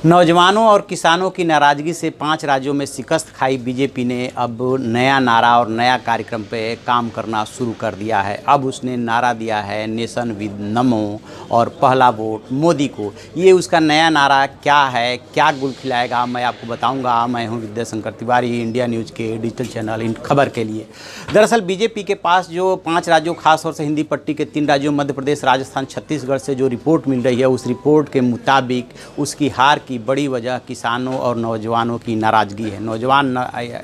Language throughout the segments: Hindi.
नौजवानों और किसानों की नाराज़गी से 5 राज्यों में शिकस्त खाई बीजेपी ने अब नया नारा और नया कार्यक्रम पे काम करना शुरू कर दिया है। अब उसने नारा दिया है नेशन विद नमो और पहला वोट मोदी को। ये उसका नया नारा क्या है, क्या गुल खिलाएगा, मैं आपको बताऊंगा। मैं हूं विद्याशंकर तिवारी, इंडिया न्यूज़ के डिजिटल चैनल इन खबर के लिए। दरअसल बीजेपी के पास जो 5 राज्यों, खासतौर से हिंदी पट्टी के 3 राज्यों मध्य प्रदेश, राजस्थान, छत्तीसगढ़ से जो रिपोर्ट मिल रही है, उस रिपोर्ट के मुताबिक उसकी हार की बड़ी वजह किसानों और नौजवानों की नाराज़गी है। नौजवान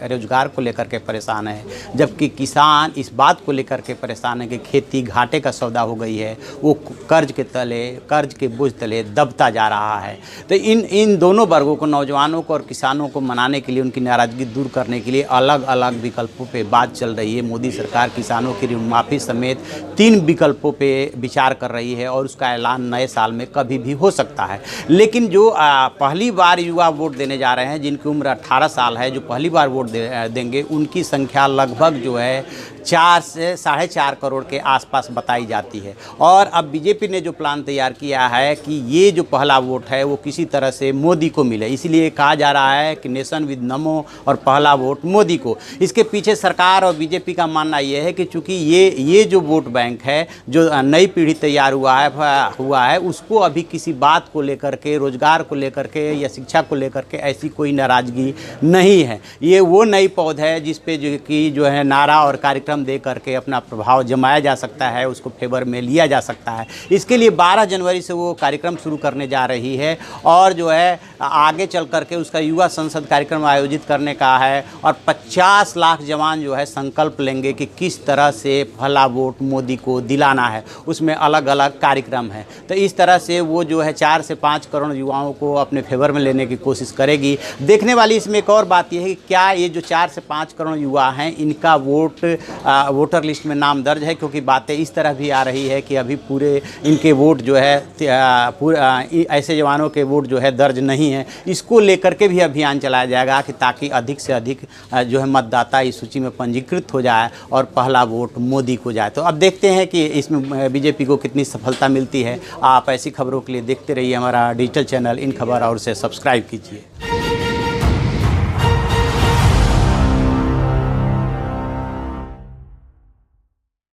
रोजगार को लेकर के परेशान है, जबकि किसान इस बात को लेकर के परेशान है कि खेती घाटे का सौदा हो गई है, वो कर्ज के बोझ तले दबता जा रहा है। तो इन दोनों वर्गों को, नौजवानों को और किसानों को मनाने के लिए, उनकी नाराज़गी दूर करने के लिए अलग अलग विकल्पों पे बात चल रही है। मोदी सरकार किसानों की ऋण माफ़ी समेत 3 विकल्पों पे विचार कर रही है और उसका ऐलान नए साल में कभी भी हो सकता है। लेकिन जो पहली बार युवा वोट देने जा रहे हैं, जिनकी उम्र 18 साल है, जो पहली बार वोट देंगे, उनकी संख्या लगभग जो है 4 से 4.5 करोड़ के आसपास बताई जाती है। और अब बीजेपी ने जो प्लान तैयार किया है कि ये जो पहला वोट है वो किसी तरह से मोदी को मिले, इसलिए कहा जा रहा है कि नेशन विद नमो और पहला वोट मोदी को। इसके पीछे सरकार और बीजेपी का मानना ये है कि चूँकि ये जो वोट बैंक है, जो नई पीढ़ी तैयार हुआ है उसको अभी किसी बात को लेकर के, रोजगार को लेकर के या शिक्षा को लेकर के ऐसी कोई नाराज़गी नहीं है। ये वो नई पौध है जिस पे जो है नारा और कार्यक्रम दे करके अपना प्रभाव जमाया जा सकता है, उसको फेवर में लिया जा सकता है। इसके लिए 12 जनवरी से वो कार्यक्रम शुरू करने जा रही है और जो है आगे चल करके उसका युवा संसद कार्यक्रम आयोजित करने का है और 50 लाख जवान जो है संकल्प लेंगे कि किस तरह से पहला वोट मोदी को दिलाना है। उसमें अलग अलग कार्यक्रम है। तो इस तरह से वो जो है 4 से 5 करोड़ युवाओं को अपने फेवर में लेने की कोशिश करेगी। देखने वाली इसमें एक और बात यह है कि क्या ये जो 4 से 5 करोड़ युवा हैं, इनका वोटर लिस्ट में नाम दर्ज है, क्योंकि बातें इस तरह भी आ रही है कि अभी पूरे इनके वोट जो है ऐसे जवानों के वोट जो है दर्ज नहीं है। इसको लेकर के भी अभियान चलाया जाएगा कि ताकि अधिक से अधिक जो है मतदाता इस सूची में पंजीकृत हो जाए और पहला वोट मोदी को जाए। तो अब देखते हैं कि इसमें बीजेपी को कितनी सफलता मिलती है। आप ऐसी खबरों के लिए देखते रहिए हमारा डिजिटल चैनल इन खबर और उसे सब्सक्राइब कीजिए।